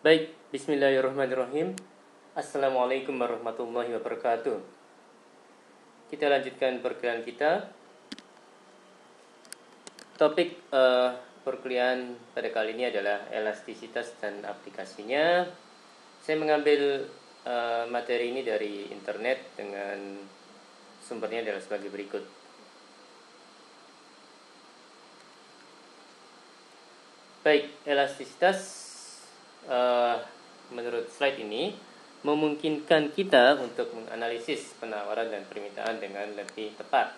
Baik, bismillahirrahmanirrahim. Assalamualaikum warahmatullahi wabarakatuh. Kita lanjutkan perkuliahan kita. Topik perkuliahan pada kali ini adalah elastisitas dan aplikasinya. Saya mengambil materi ini dari internet dengan sumbernya adalah sebagai berikut. Baik, elastisitas menurut slide ini memungkinkan kita untuk menganalisis penawaran dan permintaan dengan lebih tepat.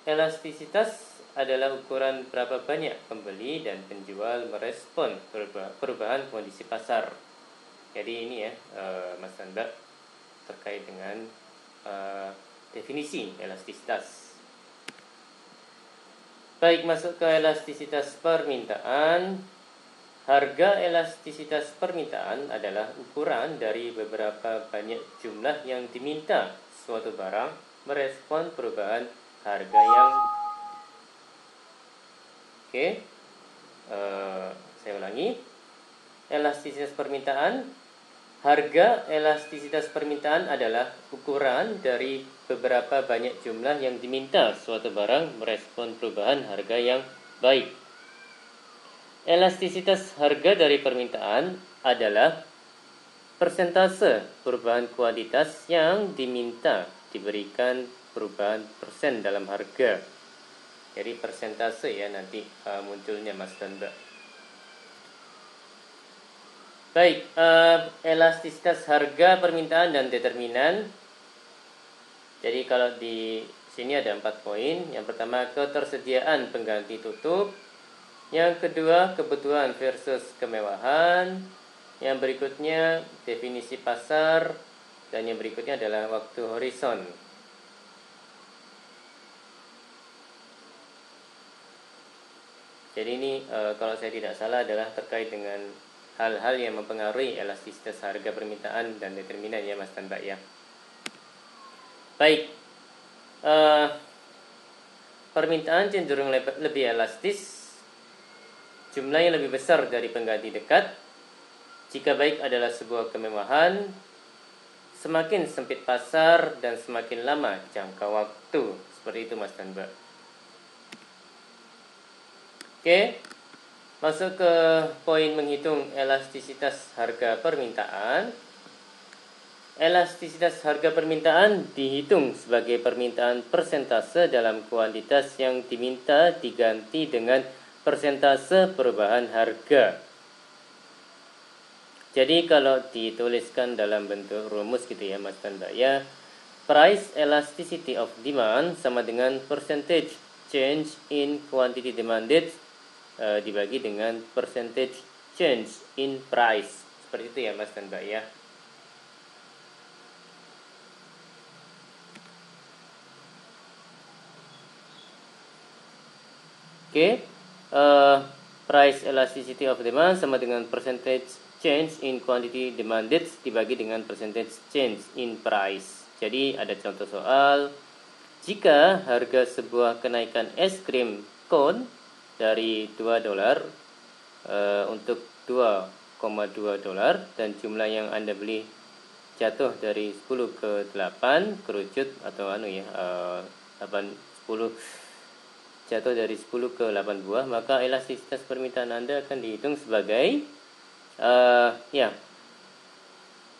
Elastisitas adalah ukuran berapa banyak pembeli dan penjual merespon perubahan kondisi pasar. Jadi ini ya, Mas Anda, terkait dengan definisi elastisitas. Baik, masuk ke elastisitas permintaan. Harga elastisitas permintaan adalah ukuran dari beberapa banyak jumlah yang diminta suatu barang merespon perubahan harga yang saya ulangi. Elastisitas permintaan. Harga elastisitas permintaan adalah ukuran dari beberapa banyak jumlah yang diminta suatu barang merespon perubahan harga yang baik. Elastisitas harga dari permintaan adalah persentase perubahan kuantitas yang diminta diberikan perubahan persen dalam harga. Jadi persentase ya nanti munculnya Mas dan Mbak. Baik, elastisitas harga permintaan dan determinan. Jadi kalau di sini ada 4 poin. Yang pertama, ketersediaan pengganti tutup. Yang kedua, kebutuhan versus kemewahan. Yang berikutnya, definisi pasar. Dan yang berikutnya adalah waktu horizon. Jadi ini kalau saya tidak salah adalah terkait dengan hal-hal yang mempengaruhi elastisitas harga permintaan dan determinan ya Mas dan Mbak ya. Baik, permintaan cenderung lebih elastis. Jumlahnya lebih besar dari pengganti dekat. Jika baik adalah sebuah kemewahan, semakin sempit pasar dan semakin lama jangka waktu. Seperti itu Mas dan Mbak. Oke, masuk ke poin menghitung elastisitas harga permintaan. Elastisitas harga permintaan dihitung sebagai permintaan persentase dalam kuantitas yang diminta diganti dengan persentase perubahan harga. Jadi kalau dituliskan dalam bentuk rumus gitu ya Mas dan Mbak ya, price elasticity of demand sama dengan percentage change in quantity demanded dibagi dengan percentage change in price. Seperti itu ya Mas dan Mbak ya. Oke. Price elasticity of demand sama dengan percentage change in quantity demanded dibagi dengan percentage change in price. Jadi ada contoh soal, jika harga sebuah kenaikan es krim cone dari $2 untuk $2,2 dan jumlah yang Anda beli jatuh dari 10 ke 8 kerucut atau 10 jatuh dari 10 ke 8 buah, maka elastisitas permintaan Anda akan dihitung sebagai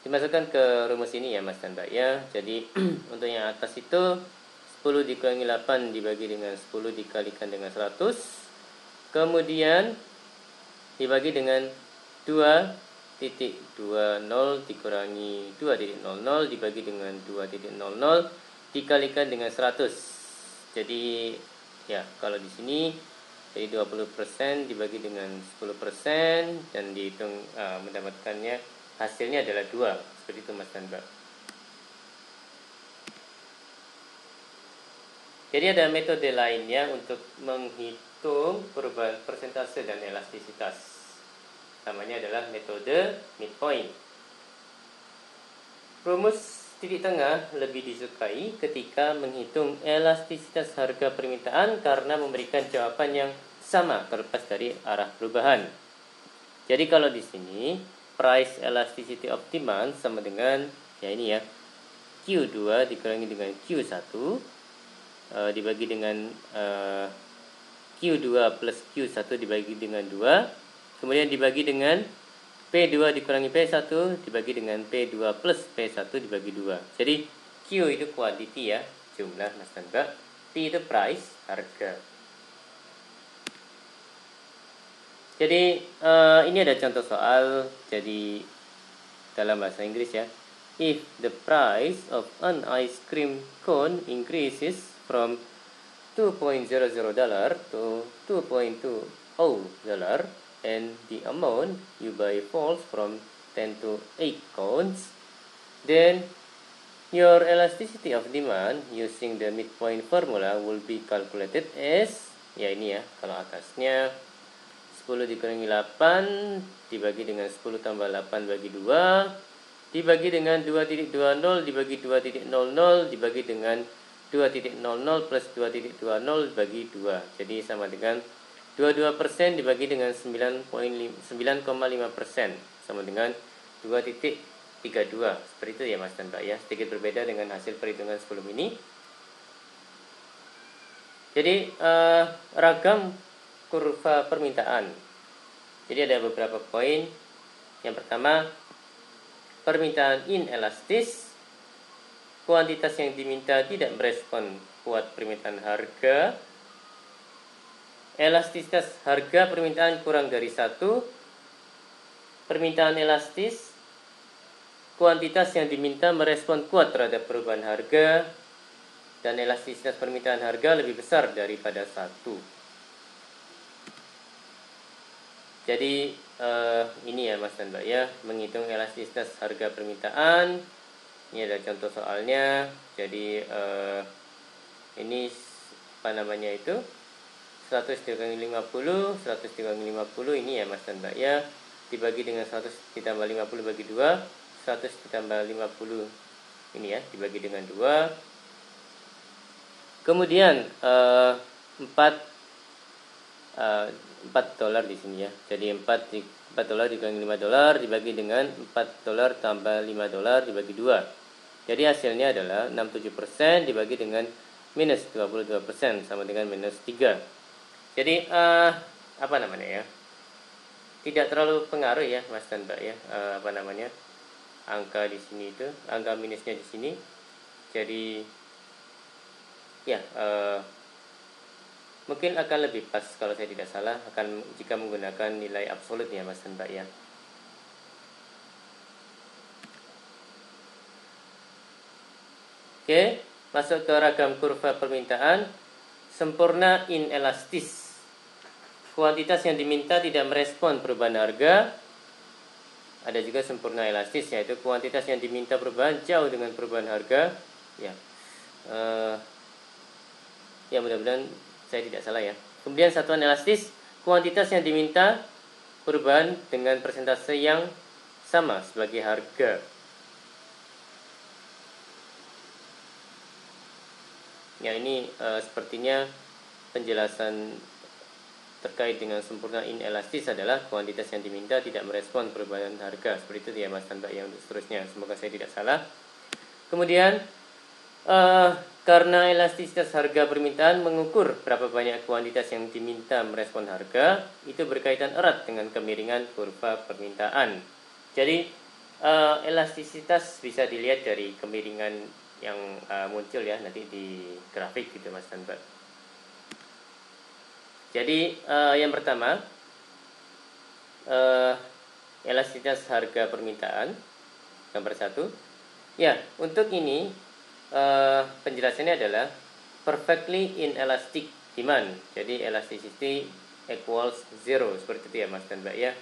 dimasukkan ke rumus ini ya Mas dan Mbak ya. Jadi untuk yang atas itu 10 dikurangi 8 dibagi dengan 10 dikalikan dengan 100, kemudian dibagi dengan 2.20 dikurangi 2.00 dibagi dengan 2.00 dikalikan dengan 100. Jadi ya, kalau di sini jadi 20% dibagi dengan 10% dan dihitung mendapatkannya hasilnya adalah 2. Seperti itu Mas dan Mbak. Jadi ada metode lainnya untuk menghitung perubahan persentase dan elastisitas. Namanya adalah metode midpoint. Rumus titik tengah lebih disukai ketika menghitung elastisitas harga permintaan karena memberikan jawaban yang sama terlepas dari arah perubahan. Jadi kalau di sini price elasticity of demand sama dengan ya ini ya, Q2 dikurangi dengan Q1 dibagi dengan Q2 plus Q1 dibagi dengan 2, kemudian dibagi dengan P2 dikurangi P1 dibagi dengan P2 plus P1 dibagi 2. Jadi Q itu quantity ya, jumlah Mas dan Mbak. P itu price, harga. Jadi ini ada contoh soal jadi dalam bahasa Inggris ya. If the price of an ice cream cone increases from $2.00 to $2.20 and the amount you buy falls from 10 to 8 cones, then your elasticity of demand using the midpoint formula will be calculated as, ya ini ya, kalau atasnya 10 dikurangi 8 dibagi dengan 10 tambah 8 bagi 2 dibagi dengan 2.20 dibagi 2.00 dibagi dengan 2.00 plus 2.20 bagi 2. Jadi sama dengan 22% dibagi dengan 9,5% sama dengan 2.32. Seperti itu ya Mas dan Mbak ya. Sedikit berbeda dengan hasil perhitungan sebelum ini. Jadi ragam kurva permintaan. Jadi ada beberapa poin. Yang pertama, permintaan inelastis. Kuantitas yang diminta tidak merespon kuat permintaan harga. Elastisitas harga permintaan kurang dari 1. Permintaan elastis. Kuantitas yang diminta merespon kuat terhadap perubahan harga. Dan elastisitas permintaan harga lebih besar daripada 1. Jadi ini ya Mas dan Mbak ya, menghitung elastisitas harga permintaan. Ini ada contoh soalnya. Jadi ini apa namanya itu 100 dikurangi 50, 100 dikurangi 50 ini ya Mas dan Mbak ya, dibagi dengan 100 ditambah 50 bagi 2, 100 ditambah 50 ini ya, dibagi dengan 2. Kemudian 4 $4 di sini ya. Jadi $4 dikurangi $5 dibagi dengan $4 tambah $5 dibagi 2. Jadi hasilnya adalah 67% dibagi dengan minus 22% sama dengan minus 3. Jadi apa namanya ya? Tidak terlalu pengaruh ya Mas dan Mbak ya. Apa namanya? Angka di sini itu, angka minusnya di sini. Jadi ya mungkin akan lebih pas kalau saya tidak salah akan jika menggunakan nilai absolut ya Mas dan Mbak ya. Oke, masuk ke ragam kurva permintaan. Sempurna inelastis. Kuantitas yang diminta tidak merespon perubahan harga. Ada juga sempurna elastis, yaitu kuantitas yang diminta perubahan jauh dengan perubahan harga. Ya, ya mudah-mudahan saya tidak salah ya. Kemudian satuan elastis, kuantitas yang diminta perubahan dengan persentase yang sama sebagai harga. Ya ini sepertinya penjelasan terkait dengan sempurna inelastis adalah kuantitas yang diminta tidak merespon perubahan harga. Seperti itu ya Mas dan Mbak yang untuk seterusnya. Semoga saya tidak salah. Kemudian karena elastisitas harga permintaan mengukur berapa banyak kuantitas yang diminta merespon harga, itu berkaitan erat dengan kemiringan kurva permintaan. Jadi elastisitas bisa dilihat dari kemiringan yang muncul ya nanti di grafik gitu Mas dan Mbak. Jadi yang pertama elastisitas harga permintaan gambar 1. Ya, untuk ini penjelasannya adalah perfectly inelastic demand. Jadi elasticity equals 0 seperti itu ya Mas dan Mbak ya.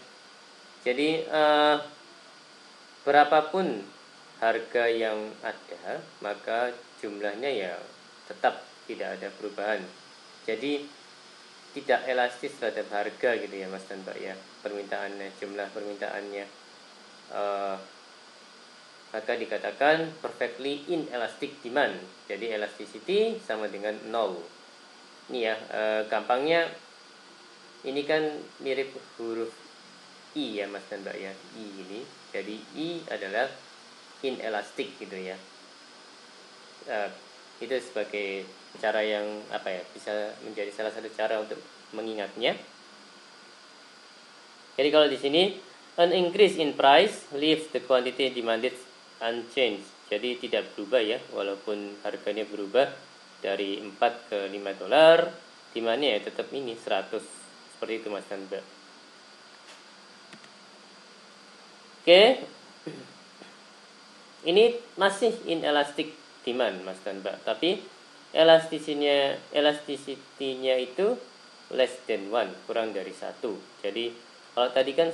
Jadi berapapun harga yang ada, maka jumlahnya ya tetap tidak ada perubahan. Jadi tidak elastis terhadap harga gitu ya Mas dan Mbak ya, permintaannya, jumlah permintaannya. Maka dikatakan perfectly inelastic demand. Jadi elasticity sama dengan 0. Ini ya gampangnya, ini kan mirip huruf I ya Mas dan Mbak ya, I ini. Jadi I adalah inelastic gitu ya. Itu sebagai cara yang bisa menjadi salah satu cara untuk mengingatnya. Jadi kalau di sini an increase in price leaves the quantity demanded unchanged. Jadi tidak berubah ya, walaupun harganya berubah dari 4 ke 5 dolar, demandnya ya tetap ini 100. Seperti itu Mas dan Mbak. Oke. Ini masih inelastic demand Mas dan Mbak, tapi elasticity-nya itu less than 1, kurang dari 1. Jadi kalau tadi kan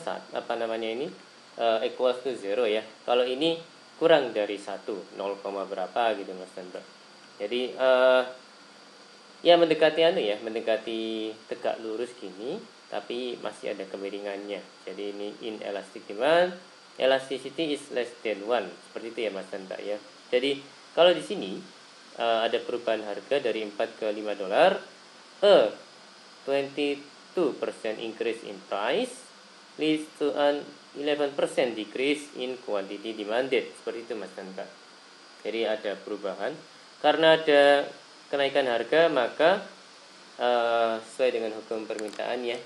equals to 0 ya. Kalau ini kurang dari 1, 0, berapa gitu Mas dan Mbak. Jadi ya mendekati tegak lurus gini, tapi masih ada kemiringannya. Jadi ini inelastic demand, elasticity is less than 1. Seperti itu ya Mas dan Mbak ya. Jadi kalau di sini ada perubahan harga dari 4 ke 5 dolar, 22% increase in price leads to an 11% decrease in quantity demanded. Seperti itu Mas dan Mbak. Jadi ada perubahan. Karena ada kenaikan harga, maka sesuai dengan hukum permintaan ya,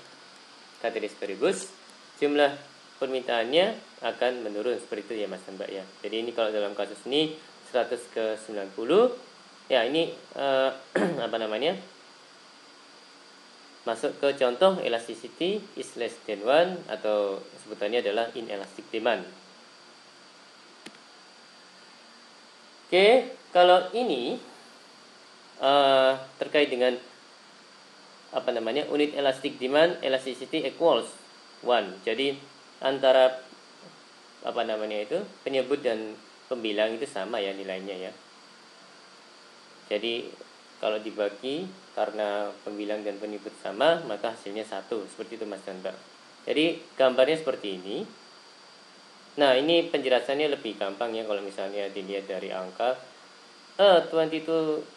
ceteris paribus, jumlah permintaannya akan menurun. Seperti itu ya Mas dan Mbak ya. Jadi ini kalau dalam kasus ini 100 ke 90 ya, ini masuk ke contoh elasticity is less than 1, atau sebutannya adalah inelastic demand. Oke, kalau ini terkait dengan unit elastic demand, elasticity equals 1. Jadi antara penyebut dan pembilang itu sama ya nilainya ya. Jadi kalau dibagi karena pembilang dan penyebut sama, maka hasilnya 1. Seperti itu Mas dan Mbak. Jadi gambarnya seperti ini. Nah, ini penjelasannya lebih gampang ya kalau misalnya dilihat dari angka. A 22%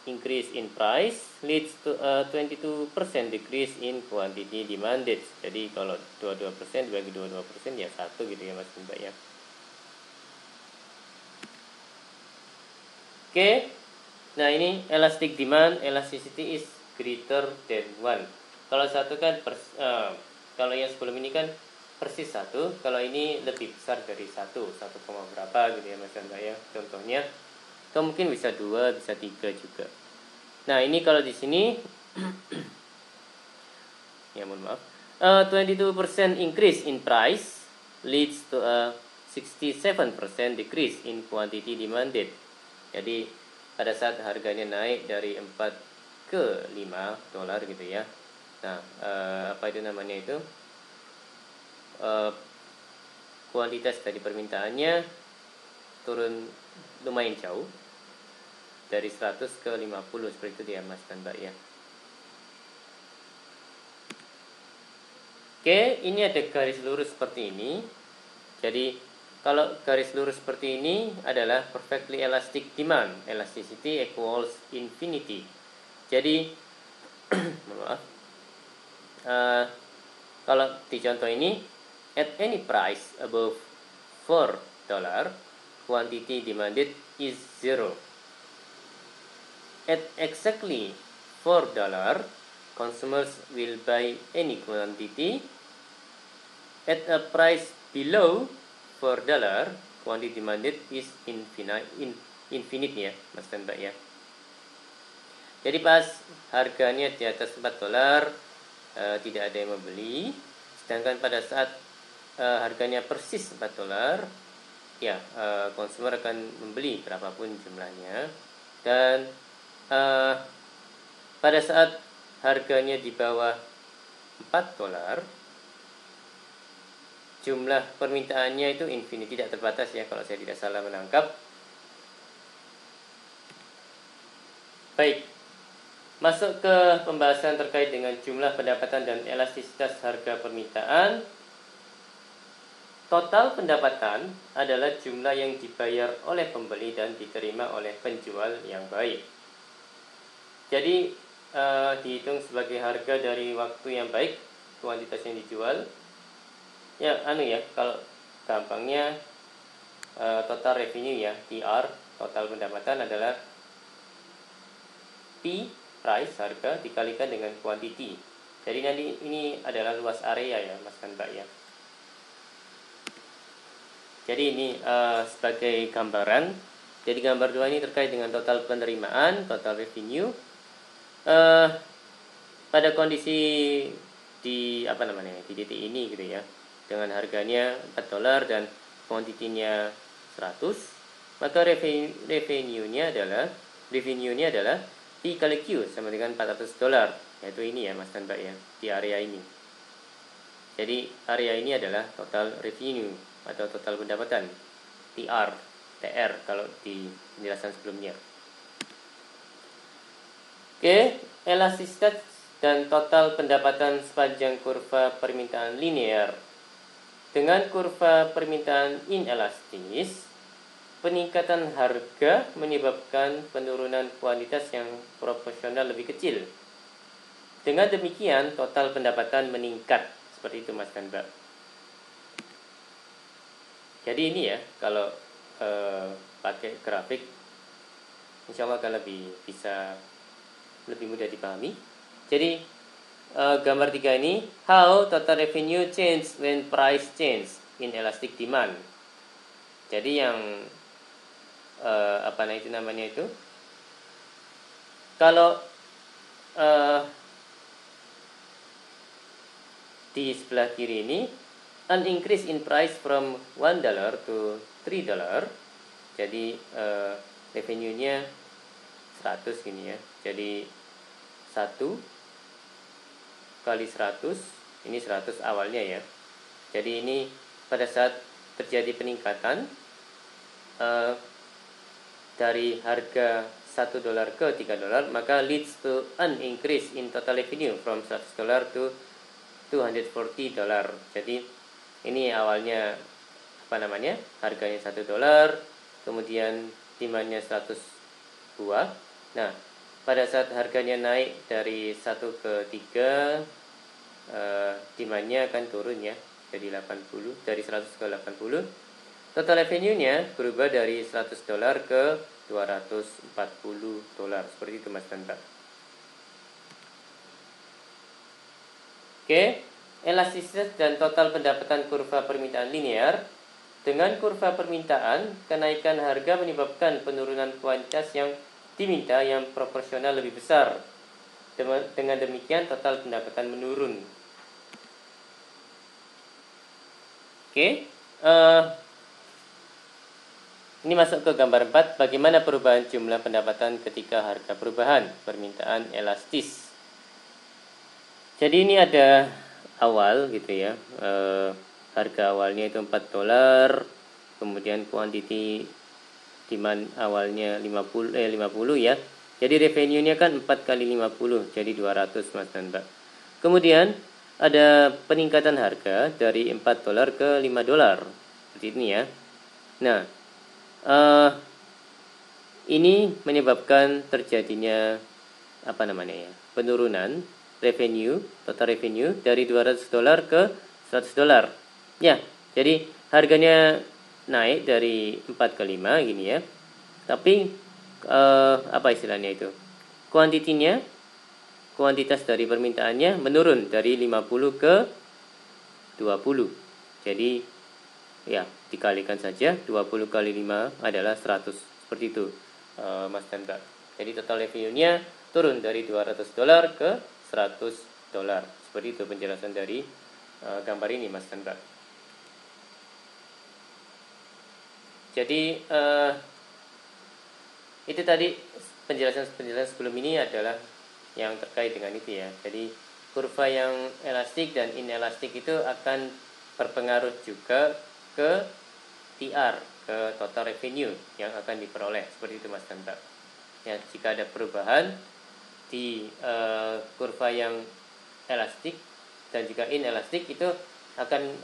increase in price leads to a 22% decrease in quantity demanded. Jadi kalau 22% dibagi 22% ya 1 gitu ya Mas dan Mbak ya. Oke. Nah, ini elastic demand, elasticity is greater than 1. Kalau satu kan kalau yang sebelum ini kan persis 1, kalau ini lebih besar dari 1, 1, berapa gitu ya Mas dan Mbak ya. Contohnya atau mungkin bisa 2, bisa 3 juga. Nah, ini kalau di sini ya mohon maaf, 22% increase in price leads to a 67% decrease in quantity demanded. Jadi pada saat harganya naik dari 4 ke 5 dolar gitu ya. Nah, kuantitas dari permintaannya turun lumayan jauh, dari 100 ke 50, seperti itu ya Mas dan Mbak ya. Oke, ini ada garis lurus seperti ini. Jadi kalau garis lurus seperti ini adalah perfectly elastic demand, elasticity equals infinity. Jadi maaf, kalau di contoh ini, at any price above 4 dollar, quantity demanded is 0. At exactly 4 dollar, consumers will buy any quantity. At a price below 4 dollar, quantity demanded is infinite ya Mas dan Mbak ya. Jadi pas harganya di atas 4 dolar, tidak ada yang membeli. Sedangkan pada saat harganya persis 4 dolar, ya konsumer akan membeli berapapun jumlahnya. Dan pada saat harganya di bawah 4 dolar, jumlah permintaannya itu infinite, tidak terbatas ya kalau saya tidak salah menangkap. Baik, masuk ke pembahasan terkait dengan jumlah pendapatan dan elastisitas harga permintaan. Total pendapatan adalah jumlah yang dibayar oleh pembeli dan diterima oleh penjual yang baik. Jadi dihitung sebagai harga dari waktu yang baik, kuantitas yang dijual, Ya, kalau gampangnya total revenue ya, TR, total pendapatan adalah P, price, harga, dikalikan dengan quantity. Jadi nanti ini adalah luas area ya, Mas dan Mbak ya. Jadi ini sebagai gambaran. Jadi gambar 2 ini terkait dengan total penerimaan, total revenue. Pada kondisi di di titik ini gitu ya, dengan harganya $4 dan kuantitinya 100, maka revenue-nya adalah P kali Q sama dengan $400, yaitu ini ya Mas dan Mbak ya, di area ini. Jadi area ini adalah total revenue atau total pendapatan, TR kalau di penjelasan sebelumnya. Oke, elastisitas dan total pendapatan sepanjang kurva permintaan linear. Dengan kurva permintaan inelastis, peningkatan harga menyebabkan penurunan kuantitas yang proporsional lebih kecil. Dengan demikian, total pendapatan meningkat. Seperti itu Mas dan Mbak. Jadi ini ya, kalau pakai grafik, insya Allah akan lebih mudah dipahami. Jadi gambar 3 ini, how total revenue change when price change in elastic demand. Jadi yang kalau di sebelah kiri ini, an increase in price from $1 to $3. Jadi revenue-nya 100 gini ya. Jadi 1 kali 100, ini 100 awalnya ya. Jadi ini pada saat terjadi peningkatan dari harga $1 ke $3, maka leads to an increase in total revenue from $100 to $240. Jadi ini awalnya harganya $1, kemudian demandnya 100 buah. Nah, pada saat harganya naik dari 1 ke 3, demandnya akan turun ya, jadi 80, dari 100 ke 80. Total revenue-nya berubah dari $100 ke $240. Seperti itu Mas dan Mbak. Oke, elastisitas dan total pendapatan kurva permintaan linear. Dengan kurva permintaan, kenaikan harga menyebabkan penurunan kuantitas yang diminta yang proporsional lebih besar. Dengan demikian total pendapatan menurun. Oke, ini masuk ke gambar 4. Bagaimana perubahan jumlah pendapatan ketika harga perubahan permintaan elastis. Jadi ini ada awal gitu ya, harga awalnya itu $4, kemudian quantity demand awalnya 50 ya. Jadi revenue-nya kan 4 kali 50, jadi 200 Mas dan Mbak. Kemudian ada peningkatan harga dari $4 ke $5. Seperti ini ya. Nah, ini menyebabkan terjadinya penurunan revenue, total revenue dari $200 ke $100. Ya, jadi harganya naik dari 4 ke 5 gini ya. Tapi kuantitas dari permintaannya menurun dari 50 ke 20. Jadi ya, dikalikan saja, 20 kali 5 adalah 100. Seperti itu Mas dan Mbak. Jadi total revenue-nya turun dari $200 ke $100. Seperti itu penjelasan dari gambar ini Mas dan Mbak. Jadi itu tadi penjelasan sebelum ini adalah yang terkait dengan itu ya. Jadi kurva yang elastik dan inelastik itu akan berpengaruh juga ke TR, ke total revenue yang akan diperoleh. Seperti itu Mas dan Mbak. Ya, jika ada perubahan di kurva yang elastik dan juga inelastik, itu akan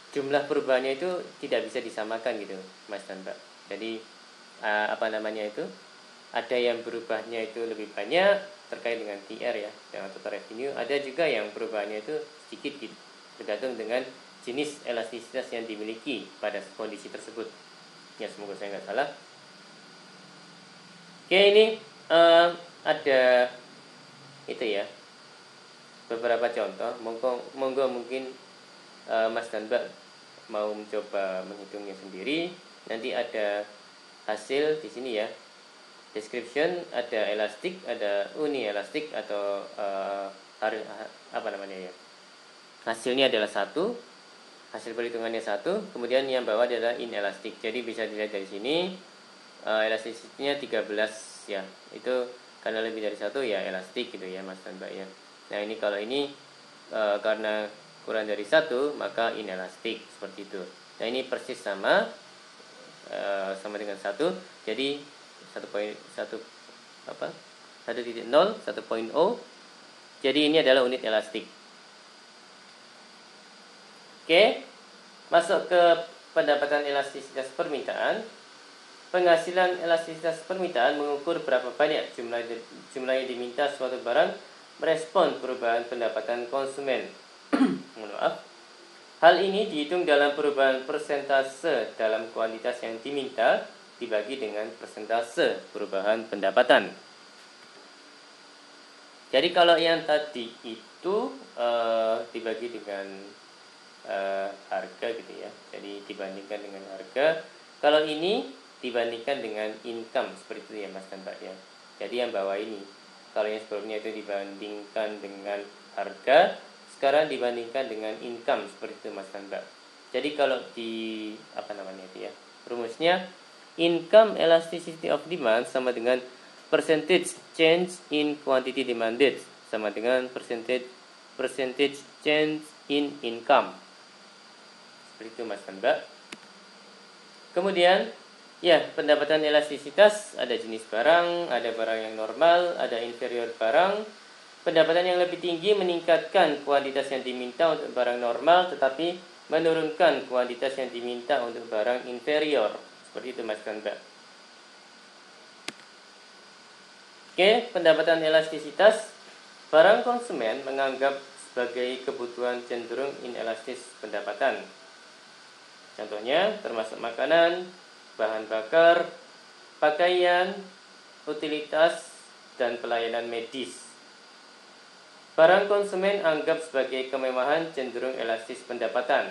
jumlah perubahannya itu tidak bisa disamakan gitu Mas dan Mbak. Jadi ada yang berubahnya itu lebih banyak, terkait dengan TR ya, dengan total revenue. Ada juga yang perubahannya itu sedikit gitu, tergantung dengan jenis elastisitas yang dimiliki pada kondisi tersebut. Ya, semoga saya nggak salah. Oke, ini ada itu ya, beberapa contoh. Monggo mungkin Mas dan Mbak mau mencoba menghitungnya sendiri. Nanti ada hasil di sini ya. Description, ada elastik, ada uni elastik atau apa namanya ya. Hasilnya adalah 1, hasil perhitungannya 1, kemudian yang bawah adalah inelastik. Jadi bisa dilihat dari sini elastisitinya 13 ya. Itu karena lebih dari 1 ya elastik gitu ya Mas dan Mbak ya. Nah, ini kalau ini karena kurang dari 1 maka inelastik, seperti itu. Nah, ini persis sama dengan 1. Jadi 1.0 1.0. Jadi ini adalah unit elastik. Oke, masuk ke pendapatan elastisitas permintaan. Penghasilan elastisitas permintaan mengukur berapa banyak jumlah yang diminta suatu barang merespon perubahan pendapatan konsumen. Maaf. Hal ini dihitung dalam perubahan persentase dalam kuantitas yang diminta dibagi dengan persentase perubahan pendapatan. Jadi kalau yang tadi itu dibagi dengan harga gitu ya. Jadi dibandingkan dengan harga. Kalau ini dibandingkan dengan income, seperti itu ya Mas dan Mbak ya. Jadi yang bawah ini. Kalau yang sebelumnya itu dibandingkan dengan harga, sekarang dibandingkan dengan income, seperti itu Mas dan Mbak. Jadi kalau di apa namanya itu ya, rumusnya income elasticity of demand sama dengan percentage change in quantity demanded sama dengan percentage change in income. Seperti itu Mas dan Mbak. Kemudian ya, pendapatan elastisitas ada jenis barang, ada barang yang normal, ada inferior barang. Pendapatan yang lebih tinggi meningkatkan kuantitas yang diminta untuk barang normal, tetapi menurunkan kuantitas yang diminta untuk barang inferior. Seperti itu Mas dan Mbak. Oke, pendapatan elastisitas. Barang konsumen menganggap sebagai kebutuhan cenderung inelastis pendapatan. Contohnya termasuk makanan, bahan bakar, pakaian, utilitas, dan pelayanan medis. Barang konsumen anggap sebagai kemewahan cenderung elastis pendapatan.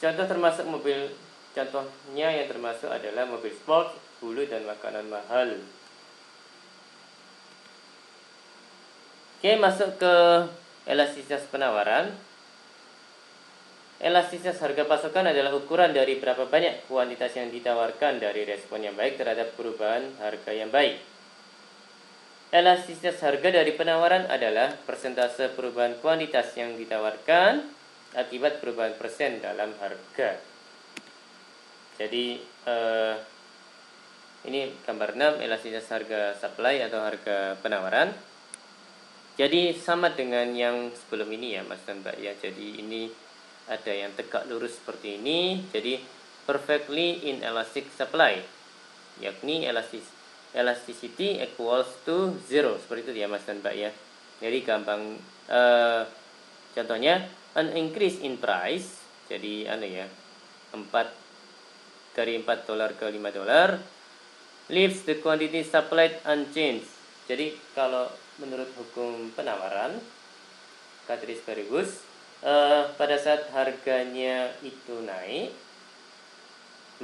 Contohnya yang termasuk adalah mobil sport, bulu, dan makanan mahal. Oke, masuk ke elastisitas penawaran. Elastisitas harga pasokan adalah ukuran dari berapa banyak kuantitas yang ditawarkan dari respon yang baik terhadap perubahan harga yang baik. Elastisitas harga dari penawaran adalah persentase perubahan kuantitas yang ditawarkan akibat perubahan persen dalam harga. Jadi ini gambar 6, elastisitas harga supply atau harga penawaran. Jadi sama dengan yang sebelum ini ya Mas dan Mbak ya. Jadi ini ada yang tegak lurus seperti ini. Jadi perfectly inelastic supply, yakni elasticity equals to 0, seperti itu ya Mas dan Mbak ya. Jadi gampang, contohnya an increase in price. Jadi dari $4 ke $5 leaves the quantity supplied unchanged. Jadi kalau menurut hukum penawaran ceteris paribus, pada saat harganya itu naik,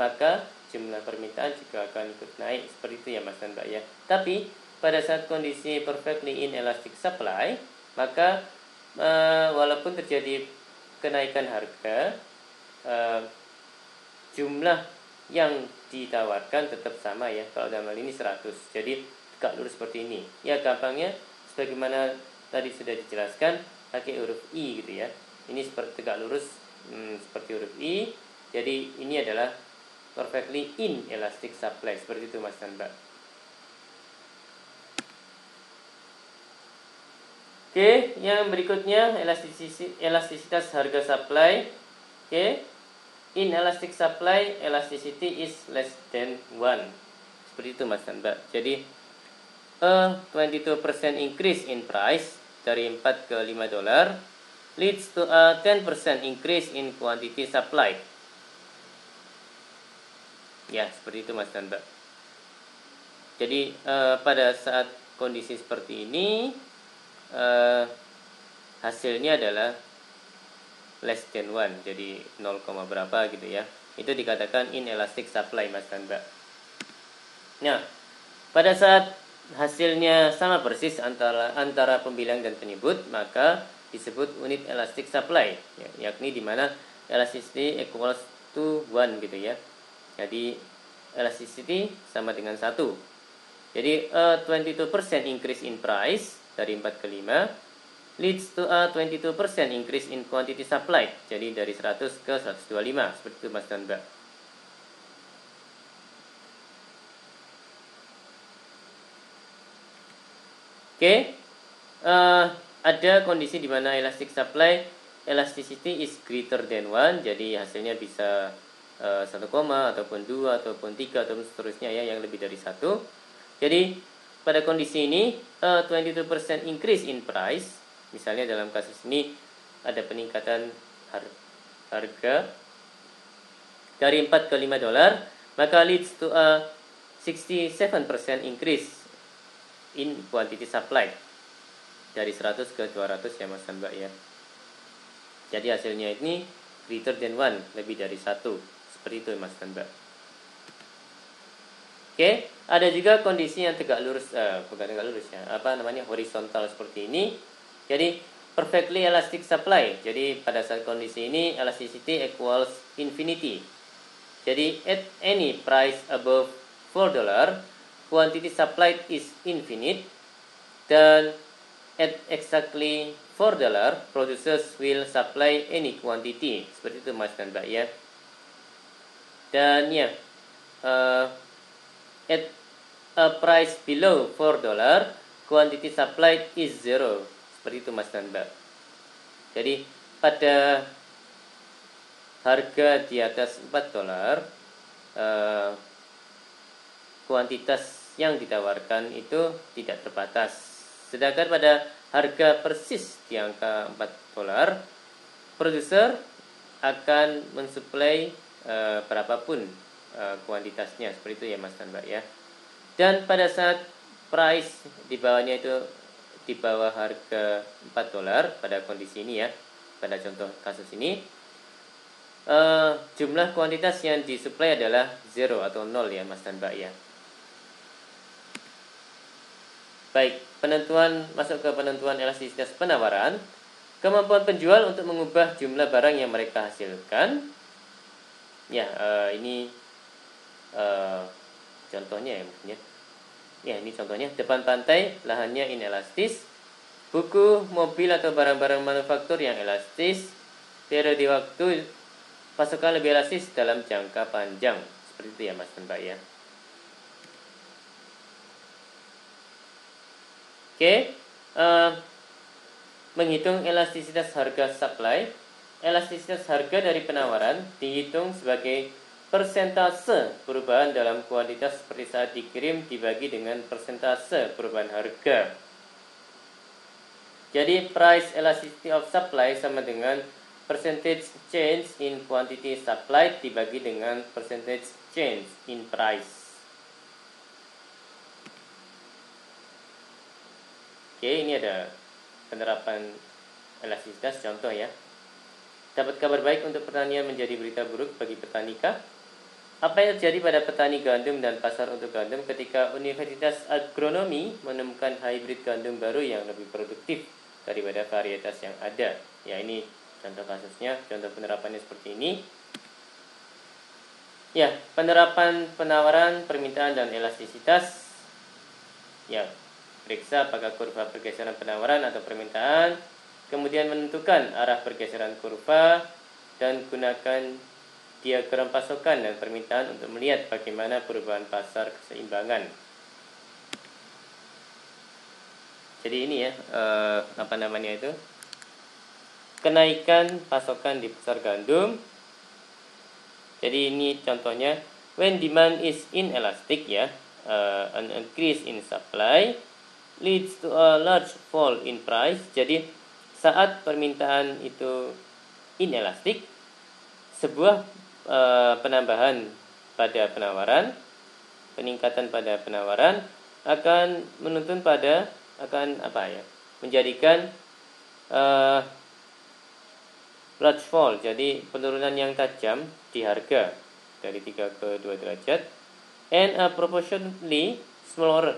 maka jumlah permintaan juga akan ikut naik, seperti itu ya Mas dan Mbak ya. Tapi pada saat kondisi perfectly inelastic supply, maka walaupun terjadi kenaikan harga, jumlah yang ditawarkan tetap sama ya. Kalau dalam hal ini 100. Jadi tegak lurus seperti ini. Ya, gampangnya sebagaimana tadi sudah dijelaskan, pakai huruf I gitu ya. Ini seperti tegak lurus seperti huruf I. Jadi ini adalah perfectly inelastic supply, seperti itu Mas dan Mbak. Oke, yang berikutnya elastisitas harga supply. Oke. Inelastic supply elasticity is less than 1. Seperti itu Mas dan Mbak. Jadi a 22% increase in price dari 4 ke 5 dolar leads to a 10% increase in quantity supply. Ya, seperti itu Mas dan Mbak. Jadi pada saat kondisi seperti ini hasilnya adalah less than 1, jadi 0, berapa gitu ya. Itu dikatakan inelastic supply Mas dan Mbak. Nah, pada saat hasilnya sama persis antara pembilang dan penyebut, maka disebut unit elastic supply, yakni di mana elasticity equals to 1 gitu ya. Jadi elasticity sama dengan 1. Jadi a 22% increase in price dari 4 ke 5 leads to a 22% increase in quantity supply. Jadi dari 100 ke 125, seperti itu Mas dan Mbak. Oke, ada kondisi di mana elastic supply elasticity is greater than 1, jadi hasilnya bisa 1, ataupun 2, ataupun 3, ataupun seterusnya ya, yang lebih dari 1. Jadi pada kondisi ini 22% increase in price, misalnya dalam kasus ini ada peningkatan harga dari 4 ke 5 dolar, maka leads to a 67% increase in quantity supply dari 100 ke 200 ya Mas dan Mbak ya. Jadi hasilnya ini greater than 1, lebih dari 1. Seperti itu Mas dan Mbak. Oke, ada juga kondisi yang tegak lurus, bukan tegak lurus ya, horizontal seperti ini. Jadi perfectly elastic supply. Jadi pada saat kondisi ini elasticity equals infinity. Jadi at any price above 4 dolar, quantity supplied is infinite, dan at exactly 4 dolar, producers will supply any quantity. Seperti itu Mas dan Mbak ya. Dan ya, at a price below 4 dolar, quantity supplied is 0. Seperti itu Mas dan Mbak. Jadi pada harga di atas 4 dolar, kuantitas yang ditawarkan itu tidak terbatas. Sedangkan pada harga persis di angka 4 dolar, produser akan mensuplai berapapun kuantitasnya. Seperti itu ya Mas dan Mbak ya. Dan pada saat price di bawahnya itu di bawah harga 4 dolar pada kondisi ini ya, pada contoh kasus ini, jumlah kuantitas yang disuplai adalah 0 atau 0 ya Mas dan Mbak ya. Baik, masuk ke penentuan elastisitas penawaran. Kemampuan penjual untuk mengubah jumlah barang yang mereka hasilkan. Ya, ini contohnya ya mungkin ya. Ya, ini contohnya. Depan pantai, lahannya inelastis. Buku, mobil atau barang-barang manufaktur yang elastis. Periode waktu pasokan lebih elastis dalam jangka panjang. Seperti itu ya Mas dan Mbak ya. Oke, menghitung elastisitas harga supply. Elastisitas harga dari penawaran dihitung sebagai persentase perubahan dalam kuantitas seperti saat dikirim dibagi dengan persentase perubahan harga. Jadi price elasticity of supply sama dengan percentage change in quantity supplied dibagi dengan percentage change in price. Oke, ini ada penerapan elastisitas contoh ya. Dapat kabar baik untuk pertanian menjadi berita buruk bagi petani kah? Apa yang terjadi pada petani gandum dan pasar untuk gandum ketika Universitas Agronomi menemukan hybrid gandum baru yang lebih produktif daripada varietas yang ada? Ya, ini contoh kasusnya, contoh penerapannya seperti ini. Ya, penerapan penawaran, permintaan, dan elastisitas. Ya, periksa apakah kurva pergeseran penawaran atau permintaan, kemudian menentukan arah pergeseran kurva, dan gunakan diagram pasokan dan permintaan untuk melihat bagaimana perubahan pasar keseimbangan. Jadi ini ya, kenaikan pasokan di pasar gandum. Jadi ini contohnya, when demand is inelastic ya, an increase in supply leads to a large fall in price. Jadi saat permintaan itu inelastik, sebuah penambahan pada penawaran, peningkatan pada penawaran akan menuntun pada menjadikan large fall, jadi penurunan yang tajam di harga dari 3 ke 2 derajat, and a proportionally smaller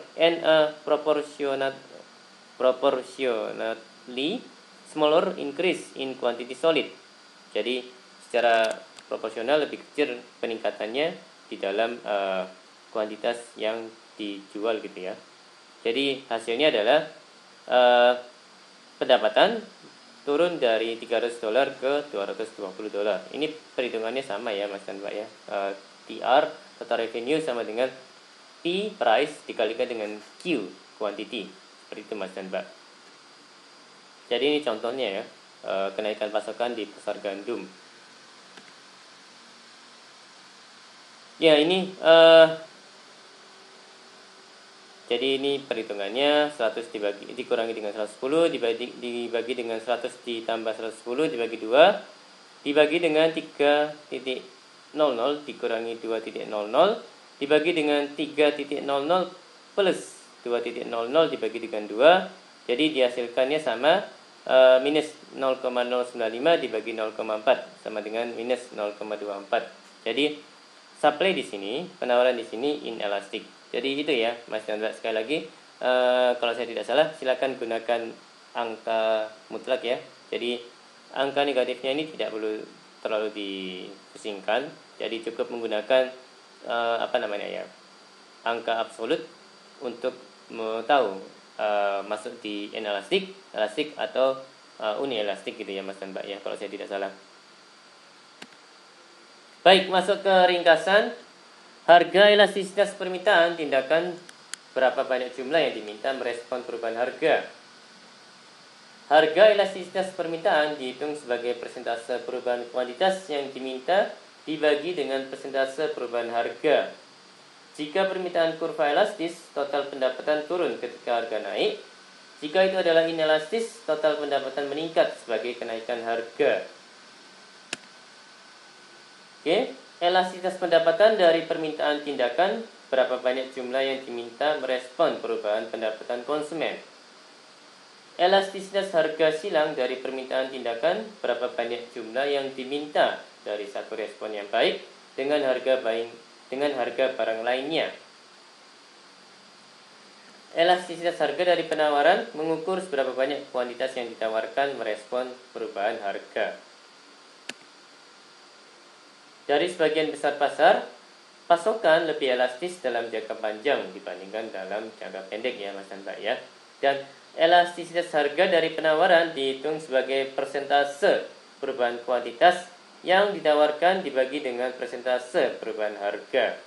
increase in quantity solid. Jadi secara proporsional lebih kecil peningkatannya di dalam kuantitas yang dijual gitu ya. Jadi hasilnya adalah pendapatan turun dari $300 ke $220. Ini perhitungannya sama ya Mas dan Mbak ya. TR total revenue sama dengan P price dikalikan dengan Q quantity. Seperti itu Mas dan Mbak. Jadi ini contohnya ya, kenaikan pasokan di pasar gandum. Ya ini jadi ini perhitungannya 100 dikurangi dengan 110 dibagi dengan 100 ditambah 110 dibagi 2 dibagi dengan 3.00 dikurangi 2.00 dibagi dengan 3.00 plus 2.00 dibagi dengan 2. Jadi dihasilkannya sama minus 0,095 dibagi 0,4 sama dengan minus 0,24. Jadi supply di sini, penawaran di sini inelastik. Jadi itu ya Mas dan Mbak, sekali lagi kalau saya tidak salah silakan gunakan angka mutlak ya. Jadi angka negatifnya ini tidak perlu terlalu dipusingkan. Jadi cukup menggunakan angka absolut untuk tahu masuk di inelastik, elastik atau unielastik gitu ya Mas dan Mbak ya, kalau saya tidak salah. Baik, masuk ke ringkasan. Harga elastisitas permintaan tindakan berapa banyak jumlah yang diminta merespon perubahan harga. Harga elastisitas permintaan dihitung sebagai persentase perubahan kuantitas yang diminta dibagi dengan persentase perubahan harga. Jika permintaan kurva elastis, total pendapatan turun ketika harga naik. Jika itu adalah inelastis, total pendapatan meningkat sebagai kenaikan harga. Oke. Elastisitas pendapatan dari permintaan tindakan berapa banyak jumlah yang diminta merespon perubahan pendapatan konsumen. Elastisitas harga silang dari permintaan tindakan berapa banyak jumlah yang diminta dari satu respon yang baik dengan harga barang lainnya. Elastisitas harga dari penawaran mengukur seberapa banyak kuantitas yang ditawarkan merespon perubahan harga. Dari sebagian besar pasar, pasokan lebih elastis dalam jangka panjang dibandingkan dalam jangka pendek ya Mas dan Mbak ya. Dan elastisitas harga dari penawaran dihitung sebagai persentase perubahan kuantitas yang ditawarkan dibagi dengan persentase perubahan harga.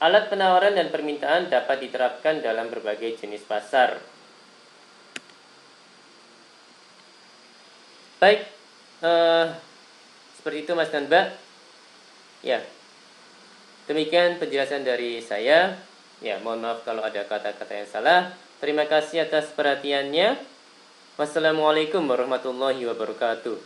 Alat penawaran dan permintaan dapat diterapkan dalam berbagai jenis pasar. Baik, seperti itu Mas dan Mbak. Ya, demikian penjelasan dari saya. Ya, mohon maaf kalau ada kata-kata yang salah. Terima kasih atas perhatiannya. Wassalamualaikum warahmatullahi wabarakatuh.